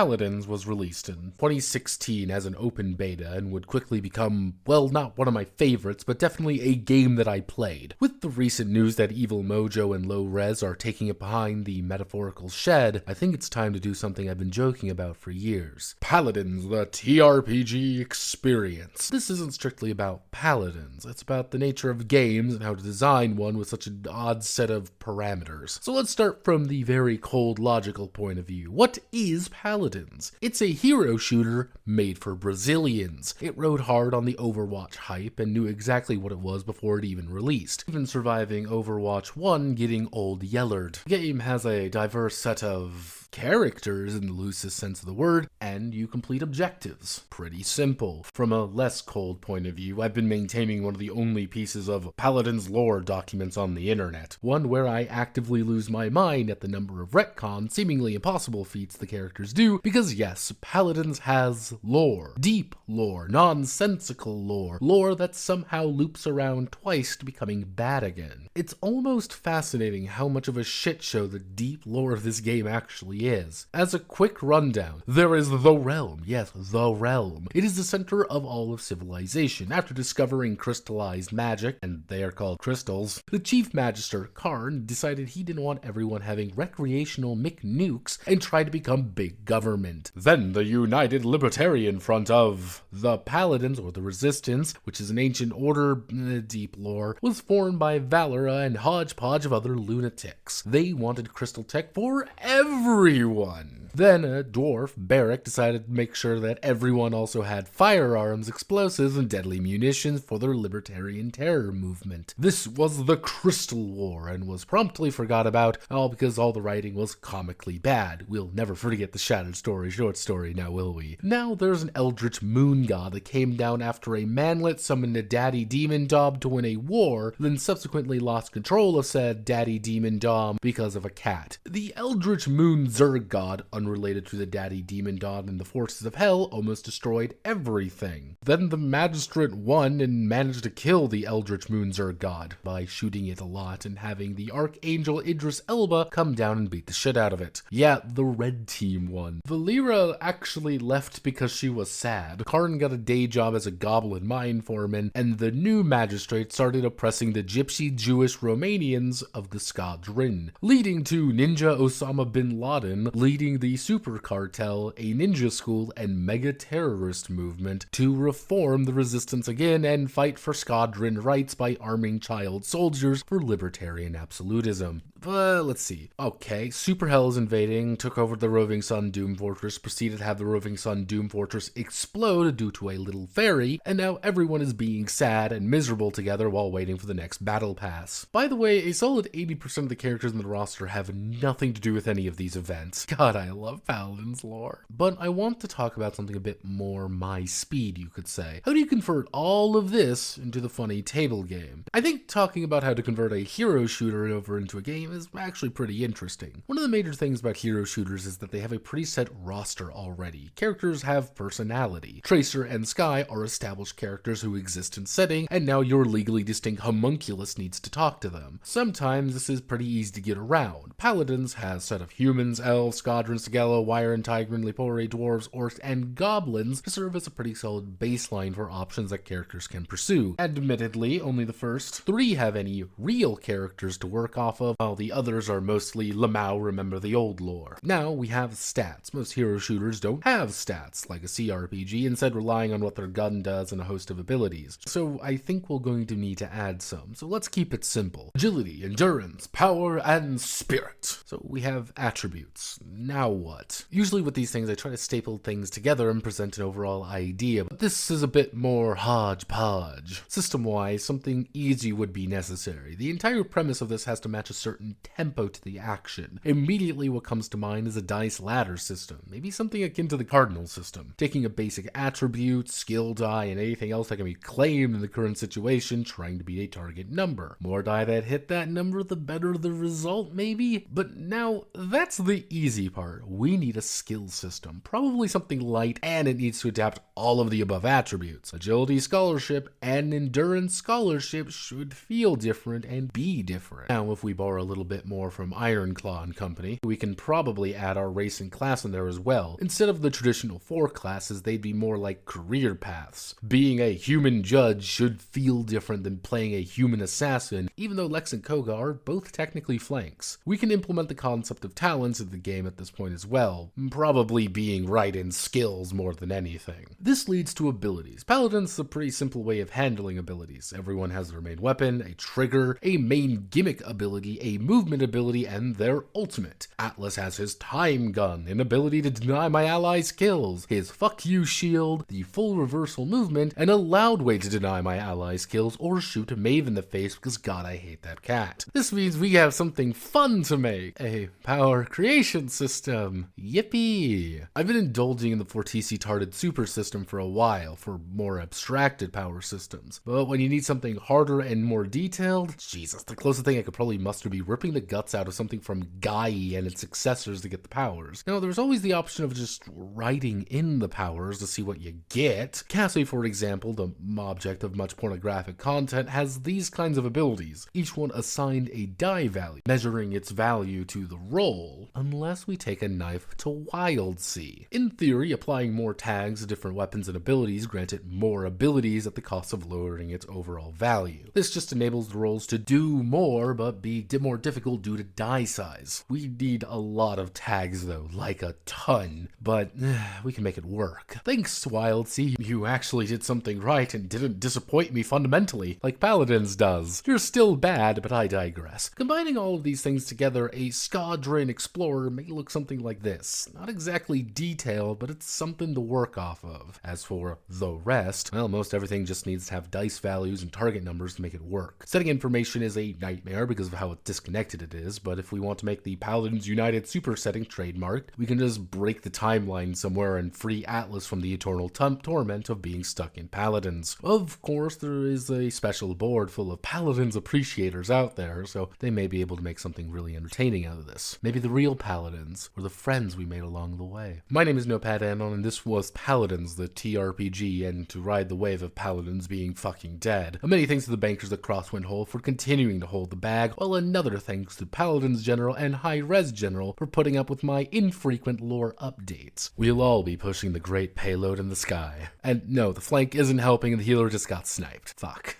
Paladins was released in 2016 as an open beta and would quickly become, well, not one of my favorites, but definitely a game that I played. With the recent news that Evil Mojo and Low Res are taking it behind the metaphorical shed, I think it's time to do something I've been joking about for years. Paladins, the TRPG experience. This isn't strictly about Paladins, it's about the nature of games and how to design one with such an odd set of parameters. So let's start from the very cold logical point of view. What is Paladins? It's a hero shooter made for Brazilians. It rode hard on the Overwatch hype and knew exactly what it was before it even released, even surviving Overwatch 1 getting old yellered. The game has a diverse set of characters in the loosest sense of the word, and you complete objectives. Pretty simple. From a less cold point of view, I've been maintaining one of the only pieces of Paladins Lore documents on the internet, one where I actively lose my mind at the number of retcon, seemingly impossible feats the characters do, because yes, Paladins has lore. Deep lore, nonsensical lore, lore that somehow loops around twice to becoming bad again. It's almost fascinating how much of a shit show the deep lore of this game actually is. As a quick rundown, there is the realm. Yes, the realm. It is the center of all of civilization. After discovering crystallized magic, and they are called crystals, the chief magister, Karn, decided he didn't want everyone having recreational McNukes and tried to become big government. Then the United Libertarian Front of the Paladins, or the Resistance, which is an ancient order, deep lore, was formed by Valera and hodgepodge of other lunatics. They wanted crystal tech for everyone. Then a dwarf, Barrack, decided to make sure that everyone also had firearms, explosives, and deadly munitions for their libertarian terror movement. This was the Crystal War and was promptly forgot about, all because all the writing was comically bad. We'll never forget the Shattered Story short story, now will we? Now there's an eldritch moon god that came down after a manlet summoned a daddy demon dom to win a war, then subsequently lost control of said daddy demon dom because of a cat. The eldritch moon Zerg god, unrelated to the daddy demon dom and the forces of hell, almost destroyed everything. Then the magistrate won and managed to kill the eldritch moon Zerg god by shooting it a lot and having the archangel Idris Elba come down and beat the shit out of it. Yeah, the red team won. Valera actually left because she was sad. Karn got a day job as a goblin mine foreman, and the new magistrate started oppressing the gypsy Jewish Romanians of the Skadrin, leading to Ninja Osama bin Laden leading the super cartel, a ninja school, and mega terrorist movement to reform the resistance again and fight for Skadrin rights by arming child soldiers for libertarian absolutism. But let's see. Okay, Super Hell is invading, took over the Roving Sun Doom Fortress, proceeded to have the Roving Sun Doom Fortress explode due to a little fairy, and now everyone is being sad and miserable together while waiting for the next battle pass. By the way, a solid 80% of the characters in the roster have nothing to do with any of these events. God, I love Paladins Lore. But I want to talk about something a bit more my speed, you could say. How do you convert all of this into the funny table game? I think talking about how to convert a hero shooter over into a game is actually pretty interesting. One of the major things about hero shooters is that they have a preset roster already. Characters have personality. Tracer and Sky are established characters who exist in setting, and now your legally distinct homunculus needs to talk to them. Sometimes this is pretty easy to get around. Paladins has a set of humans, elves, Squadrons, Sigelo, Wyron, Tigrin, Lepore, dwarves, orcs, and goblins to serve as a pretty solid baseline for options that characters can pursue. Admittedly, only the first 3 have any real characters to work off of, while the others are mostly Lamau, remember the old lore. Now we have stats. Most hero shooters don't have stats like a CRPG, instead relying on what their gun does and a host of abilities. So I think we're going to need to add some. So let's keep it simple. Agility, endurance, power, and spirit. So we have attributes. Now what? Usually with these things I try to staple things together and present an overall idea, but this is a bit more hodgepodge. System-wise, something easy would be necessary. The entire premise of this has to match a certain tempo to the action. Immediately what comes to mind is a dice ladder system, maybe something akin to the cardinal system, taking a basic attribute, skill die, and anything else that can be claimed in the current situation, trying to beat a target number. More die that hit that number, the better the result, maybe? But now, that's the easy part. we need a skill system, probably something light, and it needs to adapt all of the above attributes. Agility Scholarship and Endurance Scholarship should feel different and be different. Now, if we borrow a little bit more from Ironclaw and Company, we can probably add our race and class in there as well. Instead of the traditional 4 classes, they'd be more like career paths. Being a human judge should feel different than playing a human assassin, even though Lex and Koga are both technically flanks. We can implement the concept of talents in the game at this point as well, probably being right in skills more than anything. This leads to abilities. Paladins is a pretty simple way of handling abilities. Everyone has their main weapon, a trigger, a main gimmick ability, a movement ability, and their ultimate. Atlas has his time gun, an ability to deny my allies kills, his fuck you shield, the full reversal movement, and a loud way to deny my allies kills or shoot Maeve in the face because god I hate that cat. This means we have something fun to make, a power creation system. Yippee! I've been indulging in the Fortisi-tarded super system for a while for more abstracted power systems, but when you need something harder and more detailed, Jesus, the closest thing I could probably muster would be ripping the guts out of something from Gaia and its successors to get the powers. Now, there's always the option of just writing in the powers to see what you get. Cassie, for example, the object of much pornographic content, has these kinds of abilities, each one assigned a die value, measuring its value to the roll, unless we take a knife to Wild Sea. In theory, applying more tags to different weapons and abilities grant it more abilities at the cost of lowering its overall value. This just enables the rolls to do more, but be more difficult due to die size. We need a lot of tags though, like a ton, but we can make it work. Thanks, Wild Sea, you actually did something right and didn't disappoint me fundamentally, like Paladins does. You're still bad, but I digress. Combining all of these things together, a Skadron Explorer may look something like this. Not exactly detailed, but it's something to work off of. As for the rest, well, most everything just needs to have dice values and target numbers to make it work. Setting information is a nightmare because of how disconnected it is, but if we want to make the Paladins United super setting trademarked, we can just break the timeline somewhere and free Atlas from the eternal torment of being stuck in Paladins. Of course, there is a special board full of Paladins appreciators out there, so they may be able to make something really entertaining out of this. Maybe the real Paladins, or the friends we made along the way. My name is Notepad, and this was Paladins, the TRPG, and to ride the wave of Paladins being fucking dead. Many thanks to the bankers at Crosswind Hole for continuing to hold the bag, while another thanks to Paladins General and High Res General for putting up with my infrequent lore updates. We'll all be pushing the great payload in the sky. And no, the flank isn't helping and the healer just got sniped. Fuck.